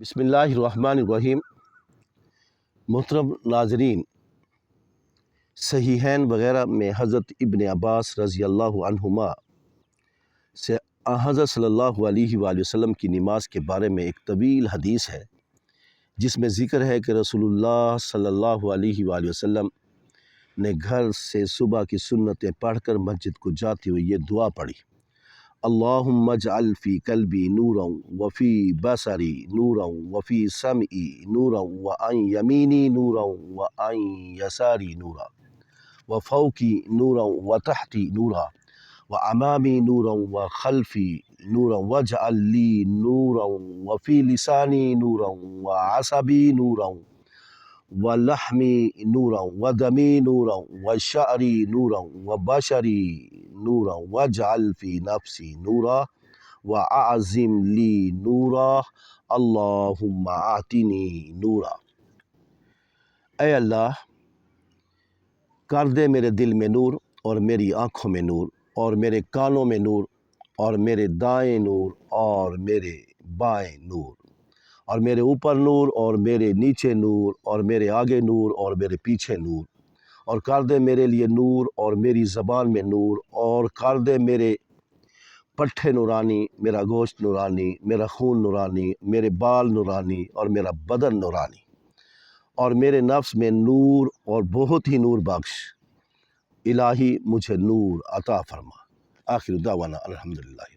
بسم اللہ الرحمن الرحیم۔ محترم ناظرین، صحیحین وغیرہ میں حضرت ابن عباس رضی اللہ عنہما سے حضرت صلی اللہ علیہ وآلہ وسلم کی نماز کے بارے میں ایک طویل حدیث ہے، جس میں ذکر ہے کہ رسول اللہ صلی اللہ علیہ وآلہ وسلم نے گھر سے صبح کی سنتیں پڑھ کر مسجد کو جاتے ہوئے یہ دعا پڑھی: اللہم اجعل فی قلبی نورا وفی بصری نورا وفی سمعی نورا وعن یمینی نورا وعن یساری نورا وفوقی نورا وتحتی نورا وامامی نورا وخلفی نورا واجعل لی نورا وفی لسانی نورا وعصبی نورا ولحمی نورا ودمی نورا وشعری نورا وبشری نورا واجعل فی نفسی نورا واعظم لی نورا اللہم اعطنی نورا۔ اے اللہ، کر دے میرے دل میں نور اور میری آنکھوں میں نور اور میرے کانوں میں نور اور میرے دائیں نور اور میرے بائیں نور اور میرے اوپر نور اور میرے نیچے نور اور میرے آگے نور اور میرے پیچھے نور، اور کر دے میرے لیے نور اور میری زبان میں نور، اور کر دے میرے پٹھے نورانی، میرا گوشت نورانی، میرا خون نورانی، میرے بال نورانی اور میرا بدن نورانی، اور میرے نفس میں نور اور بہت ہی نور بخش۔ الہی مجھے نور عطا فرما۔ آخر دعوانا الحمدللہ۔